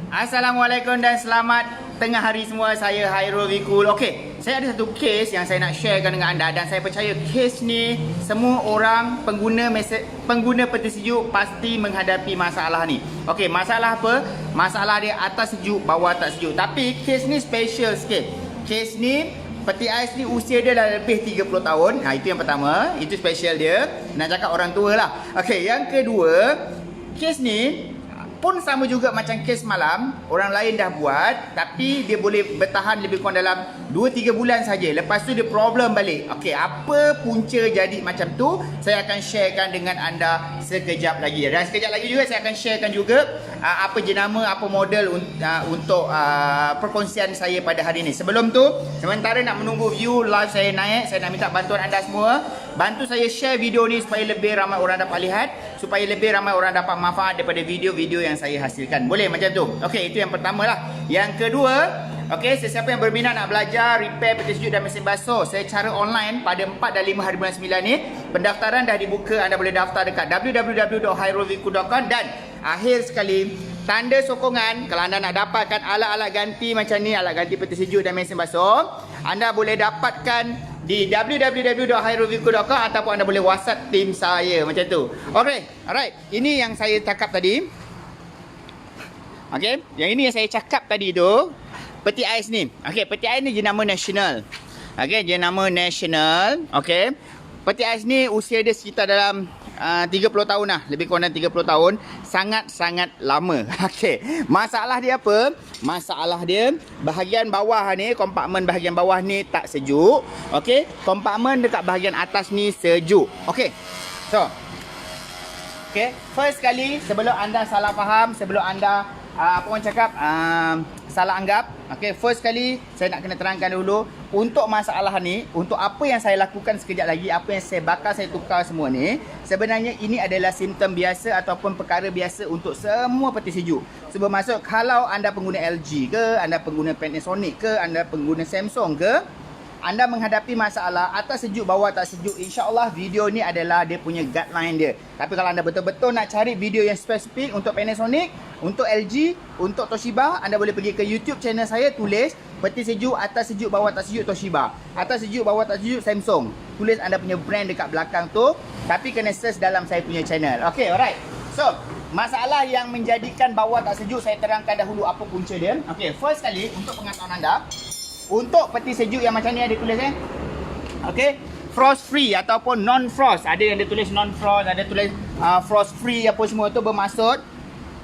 Assalamualaikum dan selamat tengah hari semua. Saya Hairul Wikul. Okey, saya ada satu kes yang saya nak sharekan dengan anda dan saya percaya kes ni semua orang pengguna peti sejuk pasti menghadapi masalah ni. Okey, masalah apa? Masalah dia atas sejuk, bawah tak sejuk. Tapi kes ni special sikit. Kes ni peti ais ni usia dia dah lebih 30 tahun. Itu yang pertama. Itu special dia. Nak cakap orang tua lah. Okey, yang kedua, kes ni pun sama juga macam kes malam. Orang lain dah buat, tapi dia boleh bertahan lebih kurang dalam 2-3 bulan saja. Lepas tu dia problem balik. Okey, apa punca jadi macam tu? Saya akan sharekan dengan anda sekejap lagi. Dan sekejap lagi juga saya akan sharekan juga apa jenama, apa model untuk perkongsian saya pada hari ini. Sebelum tu, sementara nak menunggu view live saya naik, saya nak minta bantuan anda semua. Bantu saya share video ni supaya lebih ramai orang dapat lihat, supaya lebih ramai orang dapat manfaat daripada video-video yang saya hasilkan. Boleh macam tu? Okey, itu yang pertama lah. Yang kedua, okey, sesiapa yang berminat nak belajar repair peti sejuk dan mesin basuh secara online pada 4 dan 5 hari bulan 9 ni, pendaftaran dah dibuka. Anda boleh daftar dekat www.hairulwikul.com. Dan akhir sekali, tanda sokongan kalau anda nak dapatkan alat-alat ganti macam ni, alat ganti peti sejuk dan mesin basuh, anda boleh dapatkan di www.hairulwikul.com ataupun anda boleh WhatsApp tim saya macam tu. Okey, alright. Ini yang saya cakap tadi. Okey, yang ini yang saya cakap tadi tu, peti ais ni. Okey, peti ais ni jenama nasional. Okey, jenama nasional. Okey. Peti ais ni usia dia sekitar dalam 30 tahun lah. Lebih kurang dalam 30 tahun. Sangat-sangat lama. Okey. Masalah dia apa? Masalah dia bahagian bawah ni, kompartmen bahagian bawah ni tak sejuk. Okey. Kompartmen dekat bahagian atas ni sejuk. Okey. So. Okey. First kali, sebelum anda salah faham, sebelum anda apa orang cakap salah anggap. Okay, first kali saya nak kena terangkan dulu untuk masalah ni, untuk apa yang saya lakukan sekejap lagi, apa yang saya bakal saya tukar semua ni, sebenarnya ini adalah simptom biasa ataupun perkara biasa untuk semua peti sejuk. So bermaksud kalau anda pengguna LG ke, anda pengguna Panasonic ke, anda pengguna Samsung ke, anda menghadapi masalah atas sejuk, bawah tak sejuk, insya-Allah video ni adalah dia punya guideline dia. Tapi kalau anda betul-betul nak cari video yang spesifik untuk Panasonic, untuk LG, untuk Toshiba, anda boleh pergi ke YouTube channel saya, tulis peti sejuk atas sejuk, bawah tak sejuk Toshiba, atas sejuk, bawah tak sejuk Samsung. Tulis anda punya brand dekat belakang tu, tapi kena search dalam saya punya channel. Okay, alright. So, masalah yang menjadikan bawah tak sejuk, saya terangkan dahulu apa punca dia. Okay, first kali untuk pengetahuan anda, untuk peti sejuk yang macam ni ada tulis okey, frost free ataupun non frost. Ada yang dia tulis non frost, ada tulis frost free, apa semua tu bermaksud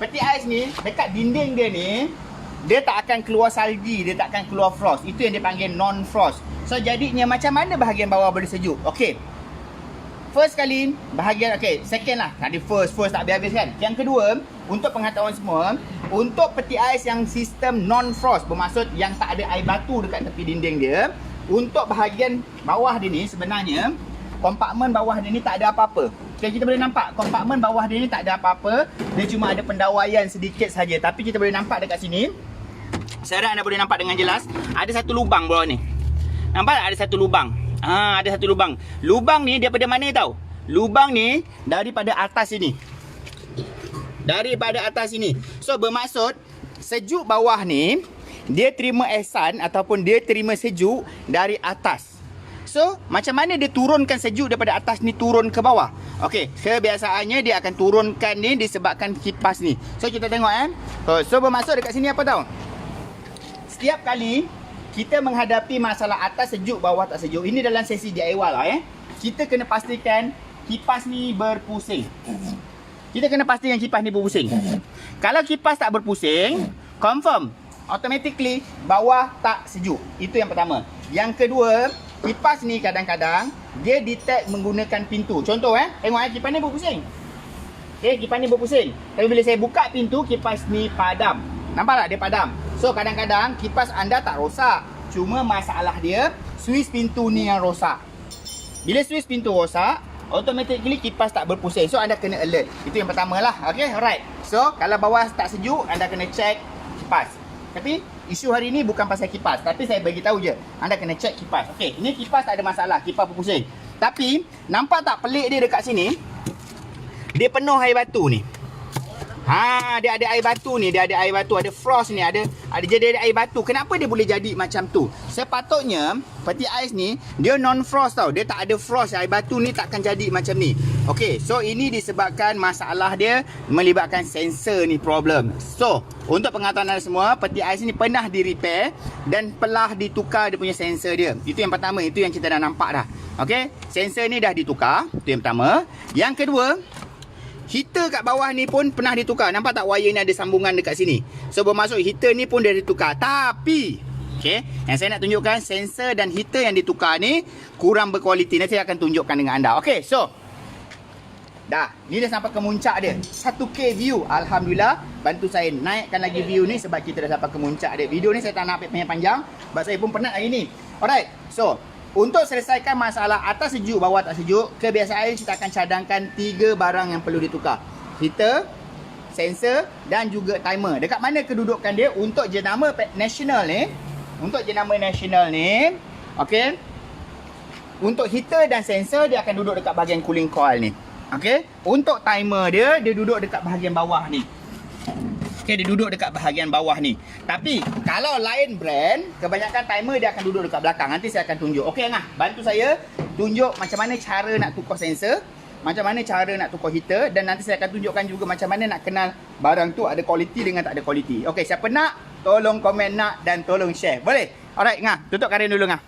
peti ais ni dekat dinding dia ni dia tak akan keluar salji, dia tak akan keluar frost. Itu yang dia panggil non frost. So jadinya macam mana bahagian bawah boleh sejuk? Okey. First kali bahagian, okey, second lah. Tadi first tak habis-habis kan. Yang kedua, untuk pengetahuan semua, untuk peti ais yang sistem non-frost, bermaksud yang tak ada air batu dekat tepi dinding dia, untuk bahagian bawah dia ni sebenarnya, kompartmen bawah dia ni tak ada apa-apa. Okay, kita boleh nampak kompartmen bawah dia ni tak ada apa-apa. Dia cuma ada pendawaian sedikit saja. Tapi kita boleh nampak dekat sini. Saya harap anda boleh nampak dengan jelas. Ada satu lubang bawah ni. Nampak tak? Ada satu lubang. Ada satu lubang. Lubang ni daripada mana tahu? Lubang ni daripada atas sini. Daripada atas sini. So bermaksud sejuk bawah ni dia terima ihsan ataupun dia terima sejuk dari atas. So macam mana dia turunkan sejuk daripada atas ni turun ke bawah? Okey, kebiasaannya dia akan turunkan ni disebabkan kipas ni. So kita tengok So bermaksud dekat sini apa tahu? Setiap kali kita menghadapi masalah atas sejuk, bawah tak sejuk, ini dalam sesi di awal lah kita kena pastikan kipas ni berpusing. Kita kena pastikan kipas ni berpusing. Kalau kipas tak berpusing, confirm automatically bawah tak sejuk. Itu yang pertama. Yang kedua, kipas ni kadang-kadang dia detect menggunakan pintu. Contoh tengok kipas ni berpusing. Okay, kipas ni berpusing. Tapi bila saya buka pintu, kipas ni padam. Nampak tak dia padam? So kadang-kadang kipas anda tak rosak, cuma masalah dia suis pintu ni yang rosak. Bila suis pintu rosak, automatically kipas tak berpusing. So anda kena alert. Itu yang pertama lah. Okay, alright. So kalau bawah tak sejuk, anda kena check kipas. Tapi isu hari ni bukan pasal kipas, tapi saya bagi tahu je, anda kena check kipas. Okay, ini kipas tak ada masalah, kipas berpusing. Tapi nampak tak pelik dia dekat sini? Dia penuh air batu ni. Dia ada air batu ni, dia ada air batu, ada frost ni, ada jadi ada air batu. Kenapa dia boleh jadi macam tu? Sepatutnya peti ais ni dia non frost tau. Dia tak ada frost, air batu ni takkan jadi macam ni. Okey, so ini disebabkan masalah dia melibatkan sensor ni problem. So, untuk pengetahuan anda semua, peti ais ni pernah di repair dan telah ditukar dia punya sensor dia. Itu yang pertama, itu yang kita dah nampak dah. Okey, sensor ni dah ditukar, itu yang pertama. Yang kedua, heater kat bawah ni pun pernah ditukar. Nampak tak wire ni ada sambungan dekat sini? So bermaksud heater ni pun dah ditukar. Tapi yang saya nak tunjukkan, sensor dan heater yang ditukar ni kurang berkualiti. Nanti saya akan tunjukkan dengan anda. So dah, ni dah sampai ke muncak dia, 1K view. Alhamdulillah, bantu saya naikkan lagi view ni sebab kita dah sampai ke muncak dia. Video ni saya tak nak ambil panjang sebab saya pun penat hari ni. Alright, so untuk selesaikan masalah atas sejuk, bawah tak sejuk, kebiasaan kita akan cadangkan 3 barang yang perlu ditukar. Heater, sensor dan juga timer. Dekat mana kedudukan dia untuk jenama national ni? Untuk jenama national ni, okey. Untuk heater dan sensor dia akan duduk dekat bahagian cooling coil ni. Okey. Untuk timer dia duduk dekat bahagian bawah ni. Dia duduk dekat bahagian bawah ni. Tapi kalau lain brand, kebanyakan timer dia akan duduk dekat belakang. Nanti saya akan tunjuk. Okey Angah, bantu saya tunjuk macam mana cara nak tukar sensor, macam mana cara nak tukar heater, dan nanti saya akan tunjukkan juga macam mana nak kenal barang tu ada kualiti dengan tak ada kualiti. Okey, siapa nak, tolong komen nak dan tolong share. Boleh? Alright Angah, tutup karen dulu Angah.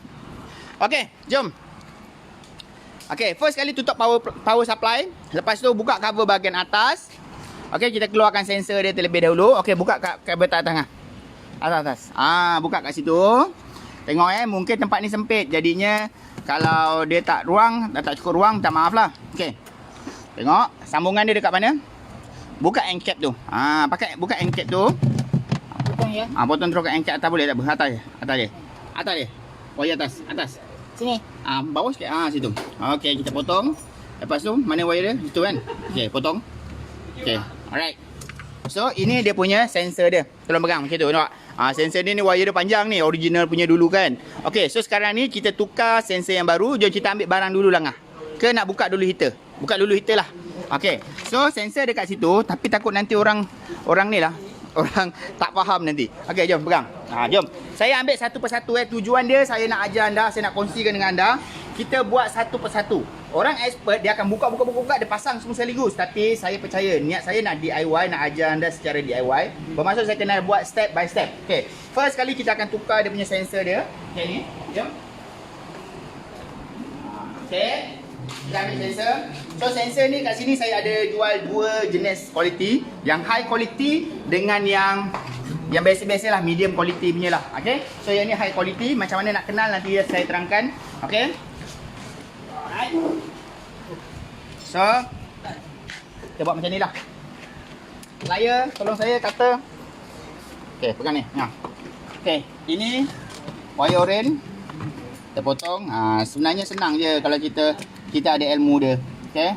Okey, jom. Okey, first kali tutup power supply. Lepas tu buka cover bahagian atas. Okey, kita keluarkan sensor dia terlebih dahulu. Okey, buka kabel tak tengah. Atas. Buka kat situ. Tengok mungkin tempat ni sempit. Jadinya kalau dia tak cukup ruang, minta maaf lah. Okey. Tengok sambungan dia dekat mana? Buka end cap tu. Buka end cap tu. Potong ya. Potong terus kat end cap atas boleh tak? Atas je. Atas je. Wire atas. Sini. Bawah sikit. Situ. Okey, kita potong. Lepas tu mana wire dia? Situ kan? Okey, potong. Okey. Alright. So ini dia punya sensor dia. Tolong pegang macam tu nampak. Sensor dia ni wire dia panjang ni, original punya dulu kan. Okey, so sekarang ni kita tukar sensor yang baru. Jom kita ambil barang dulu lah Ngah. Ke nak buka dulu heater? Buka dulu heater lah. Okey. So sensor dekat situ, tapi takut nanti orang ni lah, orang tak faham nanti. Okey, jom pegang. Jom. Saya ambil satu persatu tujuan dia saya nak ajar anda, saya nak kongsikan dengan anda. Kita buat satu persatu. Orang expert dia akan buka, dia pasang semua sekaligus. Tapi saya percaya, niat saya nak DIY, nak ajar anda secara DIY. Bermaksud saya kena buat step by step. Okay, first kali kita akan tukar dia punya sensor dia. Okay ni, jom. Okay, kita ambil sensor. So sensor ni kat sini saya ada jual 2 jenis quality. Yang high quality dengan yang biasa-biasa lah, medium quality punya lah. Okay, so yang ni high quality. Macam mana nak kenal nanti saya terangkan. Okay. So kita buat macam ni lah. Layar, tolong saya kata. Okay, pegang ni. Okay, ini wire orange. Kita potong. Sebenarnya senang je kalau kita ada ilmu dia. Okay.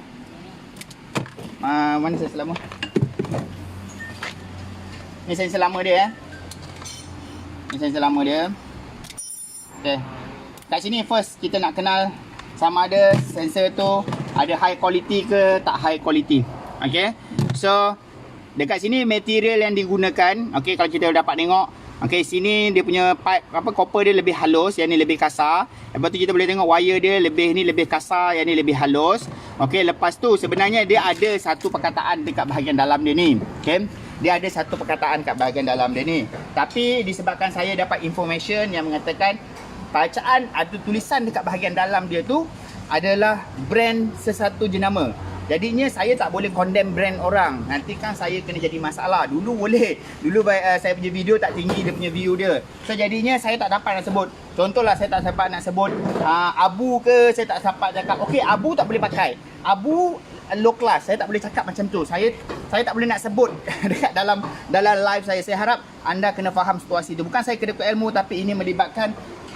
Mana sensor lama? Ni sensor lama dia. Ni sensor lama dia. Okay. Kat sini first kita nak kenal sama ada sensor tu ada high quality ke tak high quality. Okay. So dekat sini material yang digunakan, okay, kalau kita dapat tengok, okay, sini dia punya pipe copper dia lebih halus, yang ni lebih kasar. Lepas tu kita boleh tengok wire dia lebih kasar, yang ni lebih halus. Okay, lepas tu sebenarnya dia ada satu perkataan dekat bahagian dalam dia ni. Okay, dia ada satu perkataan kat bahagian dalam dia ni. Tapi disebabkan saya dapat information yang mengatakan bacaan atau tulisan dekat bahagian dalam dia tu adalah brand sesuatu jenama. Jadinya saya tak boleh condemn brand orang. Nanti kan saya kena jadi masalah. Dulu boleh. Dulu saya punya video tak tinggi dia punya view dia. So jadinya saya tak dapat nak sebut. Contohlah saya tak dapat nak sebut Abu ke, saya tak dapat cakap okey Abu tak boleh pakai. Abu low class. Saya tak boleh cakap macam tu. Saya tak boleh nak sebut dekat dalam live saya. Saya harap anda kena faham situasi tu. Bukan saya kena ilmu, tapi ini melibatkan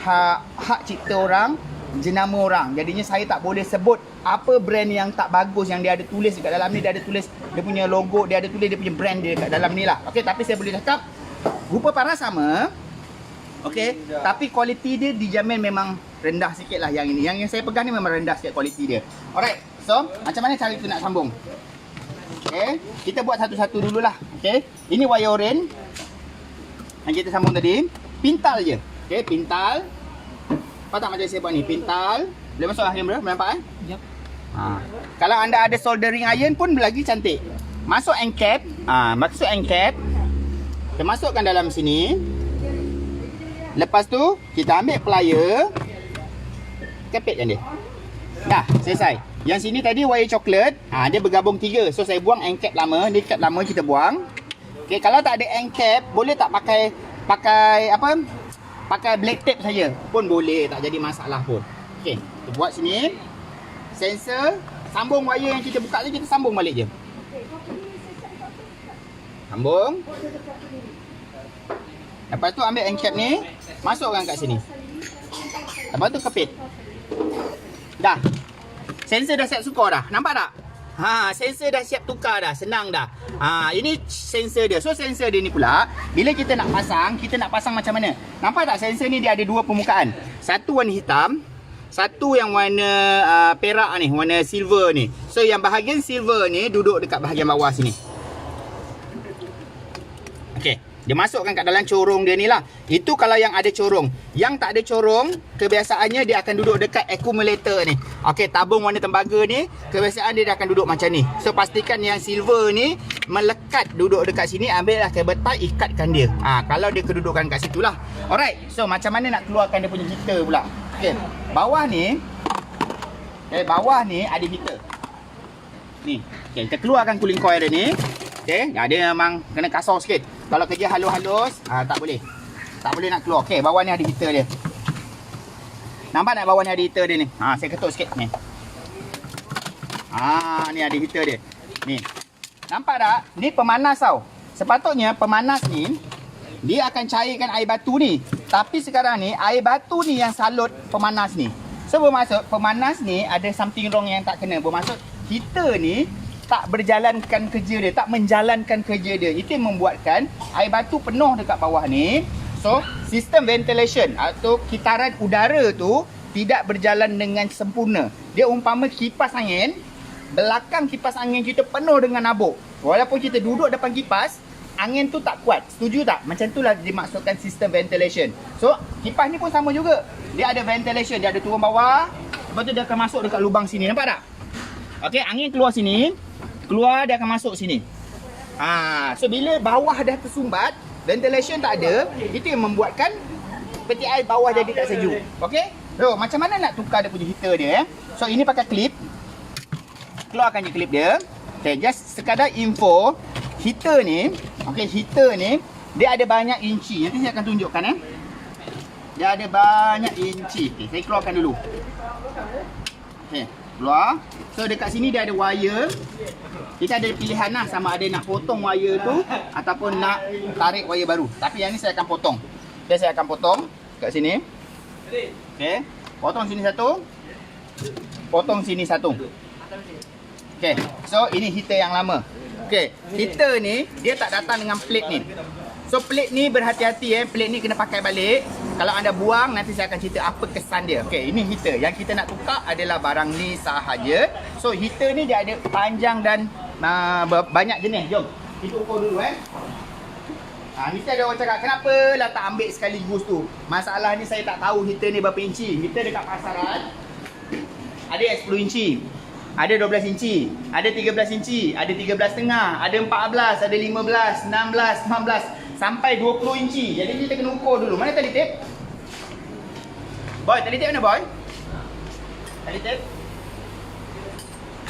hak cipta orang, jenama orang. Jadinya saya tak boleh sebut apa brand yang tak bagus yang dia ada tulis dekat dalam ni. Dia ada tulis dia punya logo, dia ada tulis dia punya brand dia dekat dalam ni lah. Okey, tapi saya boleh cakap rupa parah sama. Okey, tapi kualiti dia dijamin memang rendah sikit lah yang ini. Yang saya pegang ni memang rendah sikit kualiti dia. Alright, so macam mana cara kita nak sambung? Okay. Kita buat satu-satu dululah. Okay. Ini wire oren yang kita sambung tadi. Pintal je. Okay, pintal. Nampak tak macam saya buat ni? Pintal. Boleh masuk lah kamera? Boleh nampak Yep. Kalau anda ada soldering iron pun lagi cantik. Masuk end cap. Masuk end cap. Kita masukkan dalam sini. Lepas tu kita ambil plier. Kepitkan dia. Dah, selesai. Yang sini tadi wire coklat. Dia bergabung 3. So saya buang end cap lama. Ni cap lama kita buang. Okay, kalau tak ada end cap, boleh tak pakai apa? Pakai black tape saja pun boleh, tak jadi masalah pun. Okey, kita buat sini. Sensor, sambung wire yang kita buka tadi, kita sambung balik je. Sambung. Lepas tu ambil end cap ni, masukkan kat sini. Lepas tu kepit. Dah. Sensor dah siap sukar dah. Nampak tak? Sensor dah siap tukar dah, senang dah. Ini sensor dia. So sensor dia ni pula, bila kita nak pasang macam mana? Nampak tak sensor ni dia ada dua permukaan. Satu warna hitam, satu yang warna perak ni, warna silver ni. So yang bahagian silver ni duduk dekat bahagian bawah sini. Okey, dia masukkan kat dalam corong dia ni lah. Itu kalau yang ada corong. Yang tak ada corong, kebiasaannya dia akan duduk dekat accumulator ni. Okey, tabung warna tembaga ni, kebiasaan dia akan duduk macam ni. So pastikan yang silver ni melekat duduk dekat sini. Ambil lah kabel tie, ikatkan dia. Kalau dia kedudukan kat situ lah. Alright, so macam mana nak keluarkan dia punya heater pula? Okey, bawah ni ada heater. Ni, okay, kita keluarkan cooling coil dia ni. Okey, dia memang kena kasar sikit. Kalau kerja halus-halus, tak boleh. Tak boleh nak keluar. Okey, bawah ni ada heater dia. Nampak tak bawah ni ada heater dia ni? Saya ketuk sikit ni. Ni ada heater dia. Ni. Nampak tak? Ni pemanas tau. Sepatutnya pemanas ni dia akan cairkan air batu ni. Tapi sekarang ni air batu ni yang salut pemanas ni. So bermaksud pemanas ni ada something wrong yang tak kena. Bermaksud heater ni tak berjalankan kerja dia, tak menjalankan kerja dia. Itu yang membuatkan air batu penuh dekat bawah ni. So, sistem ventilation atau kitaran udara tu tidak berjalan dengan sempurna. Dia umpama kipas angin, belakang kipas angin kita penuh dengan habuk. Walaupun kita duduk depan kipas, angin tu tak kuat. Setuju tak? Macam itulah dimaksudkan sistem ventilation. So, kipas ni pun sama juga. Dia ada ventilation, dia ada turun bawah. Lepas tu dia akan masuk dekat lubang sini. Nampak tak? Okey, angin keluar sini. Keluar dia akan masuk sini. So bila bawah dah tersumbat, ventilation tak ada, itu yang membuatkan peti ais bawah jadi tak sejuk. Okey? So macam mana nak tukar dia punya heater dia So ini pakai klip. Keluarkan je klip dia. Okay, just sekadar info, heater ni, heater ni dia ada banyak inci. Nanti saya akan tunjukkan Dia ada banyak inci. Okay, saya keluarkan dulu. Okay, keluar. So dekat sini dia ada wire. Kita ada pilihan lah, sama ada nak potong wire tu ataupun nak tarik wire baru. Tapi yang ni saya akan potong. Okay, saya akan potong kat sini. Okay, potong sini satu, potong sini satu. Okay, so ini heater yang lama. Okay, heater ni dia tak datang dengan plate ni. So plate ni berhati-hati plate ni kena pakai balik. Kalau anda buang, nanti saya akan cerita apa kesan dia. Okey, ini heater. Yang kita nak tukar adalah barang ni sahaja. So heater ni dia ada panjang dan banyak jenis. Jom kita ukur dulu mesti ada orang cakap, kenapa lah tak ambil sekaligus tu? Masalah ni saya tak tahu heater ni berapa inci. Heater dekat pasaran ada yang 10 inci, ada 12 inci, ada 13 inci, ada 13,5, ada 14, ada 15, 16, 18 sampai 20 inci. Jadi kita kena ukur dulu. Mana tali tape? Boy, tali tape mana boy? Tali tape?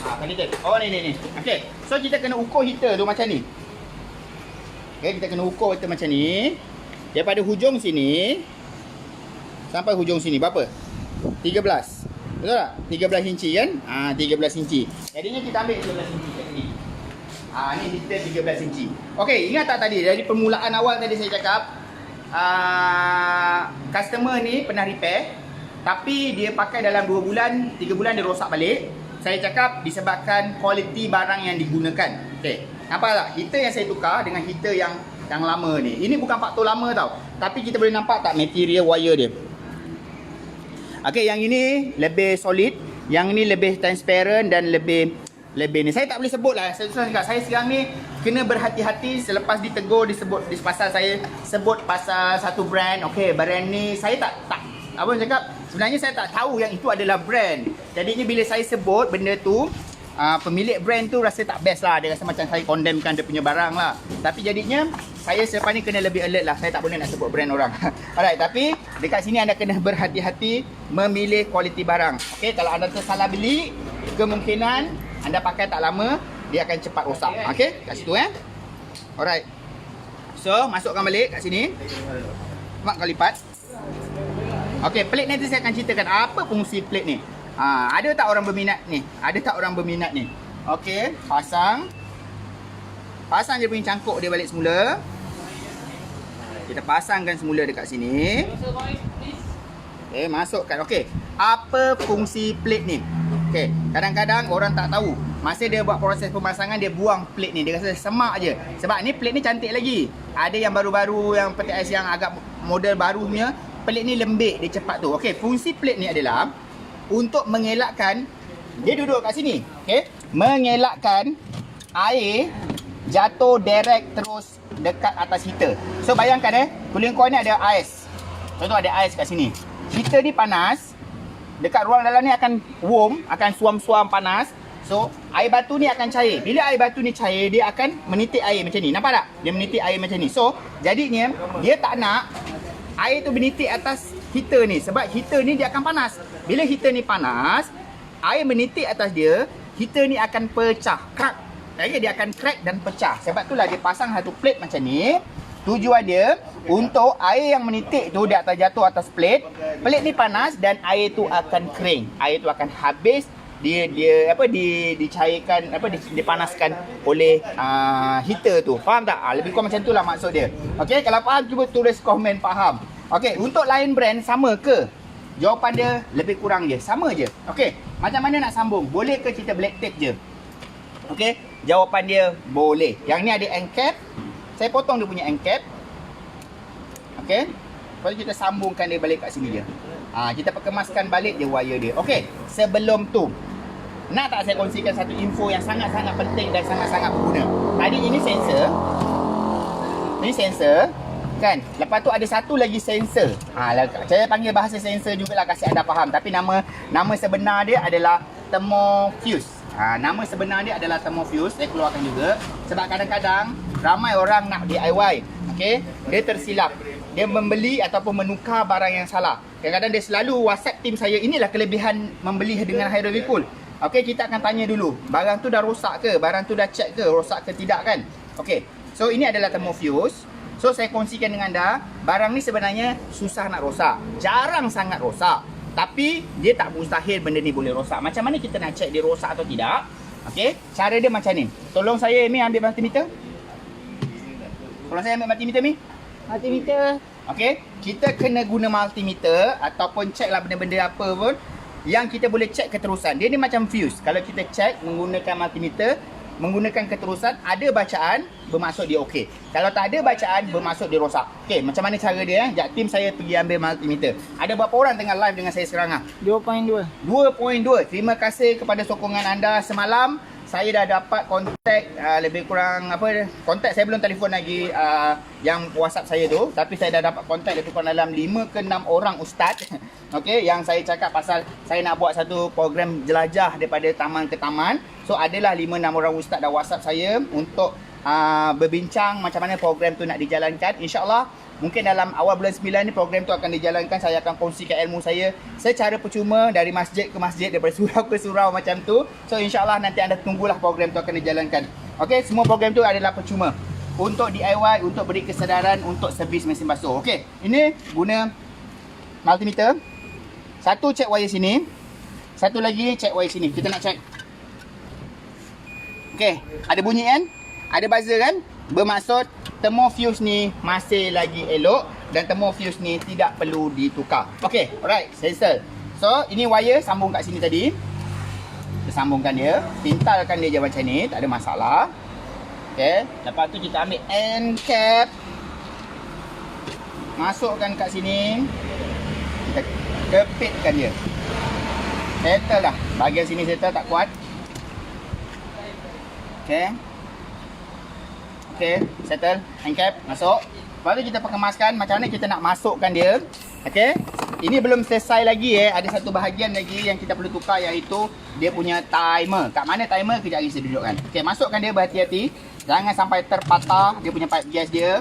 Tali tape. Oh ni. Okey. So kita kena ukur heater tu macam ni. Okey, kita kena ukur heater macam ni. Daripada hujung sini sampai hujung sini berapa? 13. Betul tak? 13 inci kan? 13 inci. Jadinya kita ambil 13 inci kat sini. Ni heater 13 inci. Okey, ingat tak tadi dari permulaan awal tadi saya cakap customer ni pernah repair tapi dia pakai dalam 2 bulan, 3 bulan dia rosak balik. Saya cakap disebabkan kualiti barang yang digunakan. Okey. Nampak tak? Heater yang saya tukar dengan heater yang lama ni. Ini bukan faktor lama tau. Tapi kita boleh nampak tak material wire dia. Okey, yang ini lebih solid, yang ini lebih transparent dan lebih lebih ni. Saya tak boleh sebut lah. Saya sekarang ni kena berhati-hati selepas ditegur disebut di pasal saya sebut pasal satu brand. Okey, brand ni saya tak apa orang cakap, sebenarnya saya tak tahu yang itu adalah brand. Jadinya bila saya sebut benda tu, pemilik brand tu rasa tak best lah. Dia rasa macam saya condemnkan dia punya barang lah. Tapi jadinya saya selepas ni kena lebih alert lah. Saya tak boleh nak sebut brand orang. Alright, tapi dekat sini anda kena berhati-hati memilih kualiti barang. Okey, kalau anda tersalah beli, kemungkinan anda pakai tak lama dia akan cepat rosak. Okey, kat situ Alright. So, masukkan balik kat sini. Mak kau lipat. Okey, plate nanti saya akan ceritakan apa fungsi plate ni. Ada tak orang berminat ni? Ada tak orang berminat ni? Okey, pasang dia punya cangkuk dia balik semula. Kita pasangkan semula dekat sini. Okey, masukkan. Okey, apa fungsi plate ni? Okey, kadang-kadang orang tak tahu. Masa dia buat proses pemasangan, dia buang plate ni. Dia rasa semak je. Sebab ni plate ni cantik lagi. Ada yang baru-baru, yang peti ais yang agak model baru punya, plate ni lembik, dia cepat tu. Okey, fungsi plate ni adalah untuk mengelakkan, dia duduk kat sini. Okey, mengelakkan air jatuh direct terus dekat atas heater. So bayangkan cooling coil ni ada ais. Contoh ada ais kat sini. Heater ni panas. Dekat ruang dalam ni akan warm, akan suam-suam panas. So air batu ni akan cair. Bila air batu ni cair, dia akan menitik air macam ni. Nampak tak? Dia menitik air macam ni. So jadinya dia tak nak air tu menitik atas heater ni. Sebab heater ni dia akan panas. Bila heater ni panas, air menitik atas dia, heater ni akan pecah. Crack. Okay, dia akan crack dan pecah. Sebab itulah dia pasang satu plate macam ni. Tujuan dia untuk air yang menitik tu dia akan jatuh atas plate. Plate ni panas dan air tu akan kering. Air tu akan habis, dicairkan, dipanaskan oleh heater tu. Faham tak? Lebih kurang macam itulah maksud dia. Okey, kalau faham cuba tulis komen faham. Okey, untuk lain brand sama ke? Jawapan dia lebih kurang je, sama je. Okey, macam mana nak sambung? Boleh ke kita black tape je? Okey, jawapan dia boleh. Yang ni ada end cap. Saya potong dia punya end cap. Okey, lepas tu kita sambungkan dia balik kat sini je. Kita perkemaskan balik je wire dia. Okey, sebelum tu nak tak saya kongsikan satu info yang sangat-sangat penting dan sangat-sangat berguna. Tadi ini sensor. Ini sensor kan. Lepas tu ada satu lagi sensor. Saya panggil bahasa sensor jugalah kasih anda faham. Tapi nama sebenar dia adalah thermofuse. Nama sebenar dia adalah thermofuse. Saya keluarkan juga. Sebab kadang-kadang ramai orang nak DIY. Okey, dia tersilap. Dia membeli ataupun menukar barang yang salah. Kadang-kadang dia selalu WhatsApp tim saya. Inilah kelebihan membeli dengan hydraulic cool. Okey, kita akan tanya dulu. Barang tu dah rosak ke? Barang tu dah check ke? Rosak ke tidak kan? Okey. So ini adalah thermofuse. So saya kongsikan dengan anda, barang ni sebenarnya susah nak rosak. Jarang sangat rosak. Tapi dia tak mustahil benda ni boleh rosak. Macam mana kita nak check dia rosak atau tidak? Okey, cara dia macam ni. Tolong saya Mi ambil multimeter. Tolong saya ambil multimeter Mi. Multimeter. Okey, kita kena guna multimeter ataupun check lah benda-benda apa pun yang kita boleh check keterusan. Dia ni macam fuse. Kalau kita check menggunakan multimeter, menggunakan keterusan, ada bacaan, bermaksud dia okey. Kalau tak ada bacaan, bermaksud dia rosak. Okey, macam mana cara dia? Sekejap, tim saya pergi ambil multimeter. Ada berapa orang tengah live dengan saya sekarang? 2.2. 2.2. Terima kasih kepada sokongan anda semalam. Saya dah dapat kontak lebih kurang kontak saya belum telefon lagi yang WhatsApp saya tu, tapi saya dah dapat kontak lebih kurang dalam 5 ke 6 orang ustaz. Okey, yang saya cakap pasal saya nak buat satu program jelajah daripada taman ke taman. So adalah 5-6 orang ustaz dah WhatsApp saya untuk berbincang macam mana program tu nak dijalankan. InsyaAllah mungkin dalam awal bulan 9 ni program tu akan dijalankan. Saya akan kongsikan ilmu saya secara percuma dari masjid ke masjid, daripada surau ke surau macam tu. So insyaAllah nanti anda tunggulah program tu akan dijalankan. Okey, semua program tu adalah percuma. Untuk DIY, untuk beri kesedaran, untuk servis mesin basuh. Okey, ini guna multimeter. Satu check wire sini, satu lagi check wire sini. Kita nak check. Okey, ada bunyi kan? Ada buzzer kan? Bermaksud thermofuse ni masih lagi elok dan thermofuse ni tidak perlu ditukar. Okey, alright, sensor. So, ini wire sambung kat sini tadi. Kita sambungkan dia, pintalkan dia je macam ni, tak ada masalah. Okey, lepas tu kita ambil end cap. Masukkan kat sini. Kita kepitkan dia. Settle dah. Bahagian sini settle tak kuat. Okay. Okay, settle. Hand cap, masuk. Lepas tu kita kemaskan macam mana kita nak masukkan dia. Okay. Ini belum selesai lagi Ada satu bahagian lagi yang kita perlu tukar, iaitu dia punya timer. Kat mana timer? Kejap lagi saya dudukkan. Okay, masukkan dia berhati-hati. Jangan sampai terpatah dia punya pipe gas dia.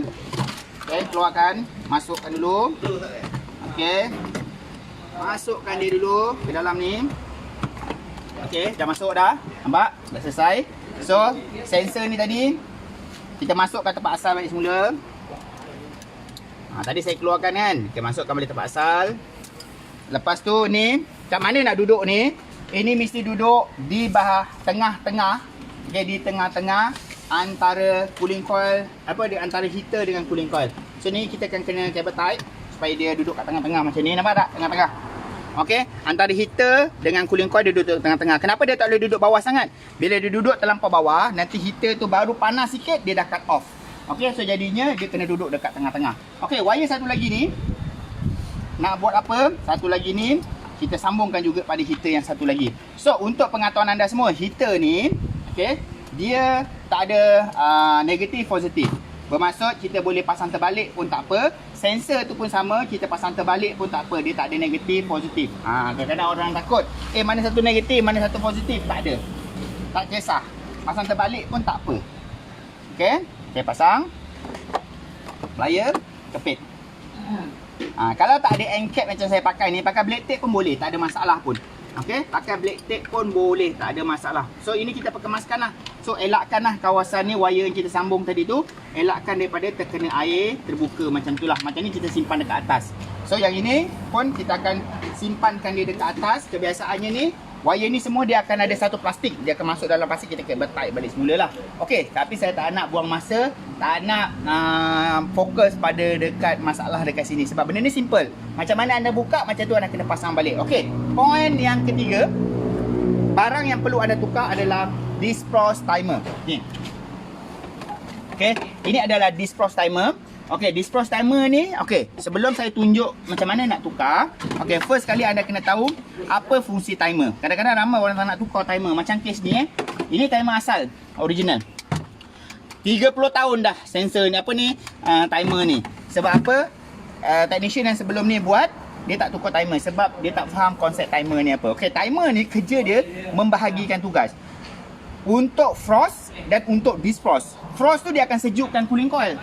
Okay, keluarkan. Masukkan dulu. Okay. Masukkan dia dulu ke dalam ni. Okay, dah masuk dah. Nampak? Dah selesai. So, sensor ni tadi kita masukkan tempat asal balik semula. Tadi saya keluarkan kan. Okay, masukkan balik tempat asal. Lepas tu ni, kat mana nak duduk ni? Ini mesti duduk di tengah-tengah. Okay, di tengah-tengah antara cooling coil, di antara heater dengan cooling coil. So ni kita akan kena cable tie supaya dia duduk kat tengah-tengah macam ni. Nampak tak? Tengah-tengah. Okey, antara heater dengan cooling coil dia duduk tengah-tengah. Kenapa dia tak boleh duduk bawah sangat? Bila dia duduk terlampau bawah, nanti heater tu baru panas sikit dia dah cut off. Okey, so jadinya dia kena duduk dekat tengah-tengah. Okey, wire satu lagi ni nak buat apa? Satu lagi ni kita sambungkan juga pada heater yang satu lagi. So untuk pengetahuan anda semua, heater ni okey, dia tak ada negatif positif. Bermaksud kita boleh pasang terbalik pun tak apa. Sensor tu pun sama, kita pasang terbalik pun tak apa. Dia tak ada negatif positif. Kadang-kadang orang takut, mana satu negatif, mana satu positif. Tak ada. Tak kisah. Pasang terbalik pun tak apa. Okey, saya pasang. Plier, kepit. Kalau tak ada end cap macam saya pakai ni, pakai blade tape pun boleh, tak ada masalah pun. Okey, pakai blade tape pun boleh, tak ada masalah. So ini kita perkemaskan lah. So elakkanlah kawasan ni, wire yang kita sambung tadi tu, elakkan daripada terkena air, terbuka macam tu lah. Macam ni kita simpan dekat atas. So yang ini pun kita akan simpankan dia dekat atas. Kebiasaannya ni, wire ni semua dia akan ada satu plastik. Dia akan masuk dalam plastik, kita kena tie balik semula lah. Okey, tapi saya tak nak buang masa, tak nak fokus pada dekat masalah dekat sini. Sebab benda ni simple. Macam mana anda buka, macam tu anda kena pasang balik. Okey, poin yang ketiga, barang yang perlu anda tukar adalah defrost timer. Ni. Okey, ini adalah defrost timer. Okey, defrost timer ni, okey, sebelum saya tunjuk macam mana nak tukar, okey, first kali anda kena tahu apa fungsi timer. Kadang-kadang ramai orang tak nak tukar timer. Macam kes ni ini timer asal, original. 30 tahun dah sensor ni, timer ni. Sebab apa? Technician yang sebelum ni buat, dia tak tukar timer sebab dia tak faham konsep timer ni apa. Okey, timer ni kerja dia membahagikan tugas. Untuk frost dan untuk defrost. Frost tu dia akan sejukkan cooling coil.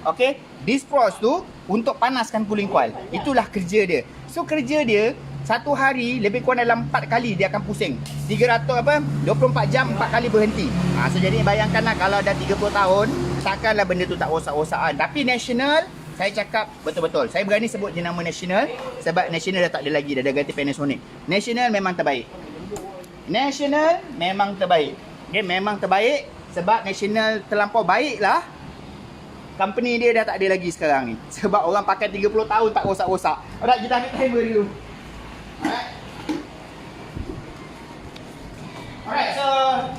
Okey, defrost tu untuk panaskan cooling coil. Itulah kerja dia. So kerja dia satu hari lebih kurang dalam 4 kali dia akan pusing. 24 jam 4 kali berhenti. So jadi bayangkanlah kalau dah 30 tahun, takkanlah benda tu tak rosak-rosakan. Tapi National, saya cakap betul-betul. Saya berani sebut je nama National sebab National dah tak ada lagi, dah ganti Panasonic. National memang terbaik. National memang terbaik. Okay, memang terbaik sebab National terlampau baik lah. Company dia dah tak ada lagi sekarang ni. Sebab orang pakai 30 tahun tak rosak-rosak. Alright, kita ambil timer dulu. Alright, so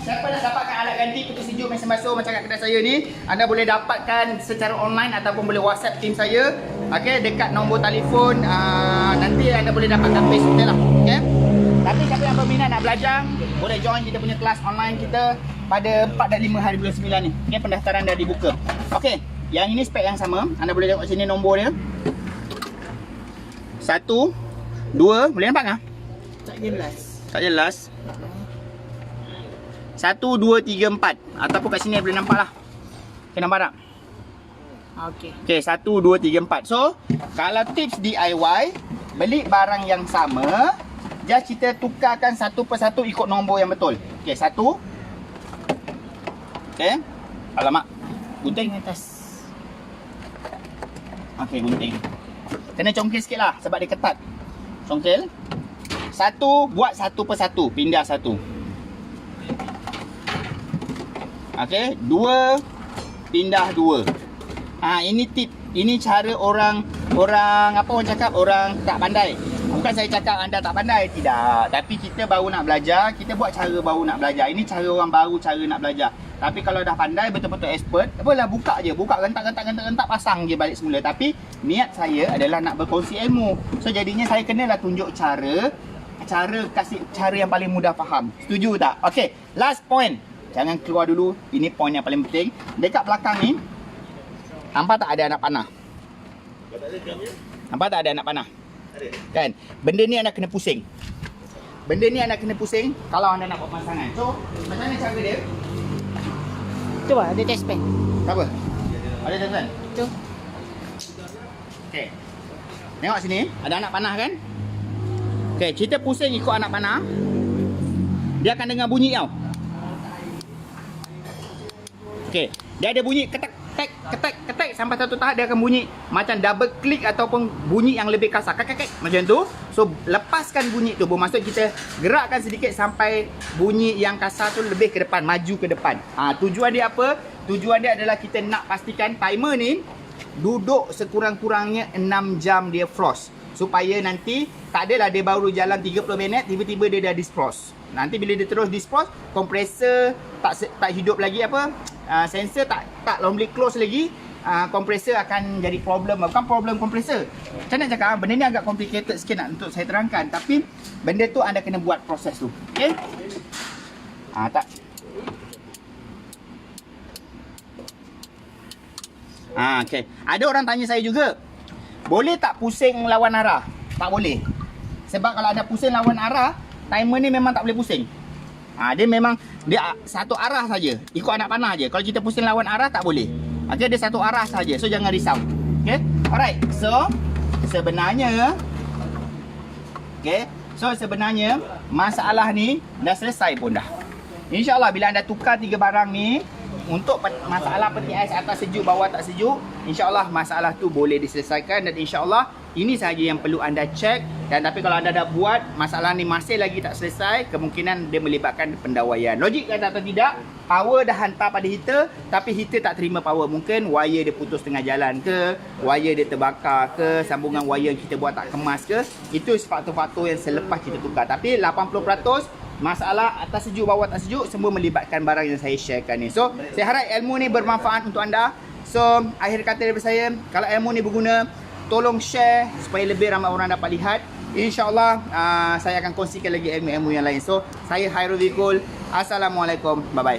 siapa nak dapatkan alat ganti putih sejuk mesin basuh macam kat kedai saya ni, anda boleh dapatkan secara online ataupun boleh WhatsApp team saya. Okay, dekat nombor telefon, nanti anda boleh dapatkan Facebook dia lah. Okay. Tapi siapa yang berminat nak belajar, boleh join kita punya kelas online kita pada 4 dan 5 hari bulan 9 ni. Okay, pendaftaran dah dibuka. Okay, yang ini spek yang sama. Anda boleh tengok sini nombor dia. 1, 2, boleh nampak tak? Tak jelas. Tak jelas. 1, 2, 3, 4. Ataupun kat sini boleh nampak lah. Okay, nampak tak? Okey. Okay, 1, 2, 3, 4. So, kalau tips DIY, beli barang yang sama, just kita tukarkan satu persatu ikut nombor yang betul. Okay, 1. Okay. Alamak. Gunting atas. Okay, gunting. Kena congkel sikit lah sebab dia ketat. Congkel. 1, buat satu persatu. Pindah 1. Okay, 2, pindah 2. Ini tip. Ini cara orang apa orang cakap, orang tak pandai. Bukan saya cakap anda tak pandai, tidak. Tapi kita baru nak belajar, kita buat cara baru nak belajar. Ini cara orang baru cara nak belajar. Tapi kalau dah pandai, betul-betul expert, apalah buka je, buka rentak, pasang je balik semula. Tapi niat saya adalah nak berkongsi ilmu. So jadinya saya kenalah tunjuk cara kasih cara yang paling mudah faham. Setuju tak? Okay, last point. Jangan keluar dulu. Ini poin yang paling penting. Dekat belakang ni, nampak tak ada anak panah? Nampak tak ada anak panah? Kan? Benda ni anda kena pusing. Benda ni anda kena pusing kalau anda nak buat pemasangan. So, macam mana cara dia? Cuba ada test pen. Apa? Ada tuan-tuan? Tu. Okey. Tengok sini, ada anak panah kan? Okey, kita pusing ikut anak panah. Dia akan dengar bunyi tau. Okey, dia ada bunyi ketek ketek ketek ketek sampai satu tahap dia akan bunyi macam double click ataupun bunyi yang lebih kasar. Kek macam tu. So, lepaskan bunyi tu. Bermaksud kita gerakkan sedikit sampai bunyi yang kasar tu lebih ke depan, maju ke depan. Tujuan dia apa? Tujuan dia adalah kita nak pastikan timer ni duduk sekurang-kurangnya 6 jam dia frost. Supaya nanti tak adalah dia baru jalan 30 minit tiba-tiba dia dah defrost. Nanti bila dia terus defrost, kompresor tak hidup lagi apa? Sensor tak normally close lagi. Kompresor akan jadi problem. Bukan problem kompresor. Macam nak cakap, benda ni agak complicated sikit untuk saya terangkan. Tapi benda tu anda kena buat proses tu. Okey? Tak. Okay. Ada orang tanya saya juga, boleh tak pusing lawan arah? Tak boleh. Sebab kalau anda pusing lawan arah, timer ni memang tak boleh pusing. Dia memang dia satu arah saja, ikut anak panah je. Kalau kita pusing lawan arah tak boleh. Dia satu arah saja. So jangan risau. Okay? Alright. So sebenarnya sebenarnya masalah ni dah selesai pun dah. InsyaAllah bila anda tukar 3 barang ni, untuk masalah peti ais atas sejuk, bawah tak sejuk, InsyaAllah masalah tu boleh diselesaikan. Dan InsyaAllah ini sahaja yang perlu anda cek. Dan tapi kalau anda dah buat, masalah ni masih lagi tak selesai, kemungkinan dia melibatkan pendawaian. Logik kata atau tidak, power dah hantar pada heater, tapi heater tak terima power. Mungkin wire dia putus tengah jalan ke, wire dia terbakar ke, sambungan wire yang kita buat tak kemas ke. Itu faktor-faktor yang selepas kita tukar. Tapi 80% masalah atas sejuk, bawah tak sejuk, semua melibatkan barang yang saya sharekan ni. So, saya harap ilmu ni bermanfaat untuk anda. So, akhir kata daripada saya, kalau ilmu ni berguna, tolong share supaya lebih ramai orang dapat lihat. InsyaAllah saya akan kongsikan lagi ilmu-ilmu yang lain. So, saya Hairul Bikul. Assalamualaikum. Bye-bye.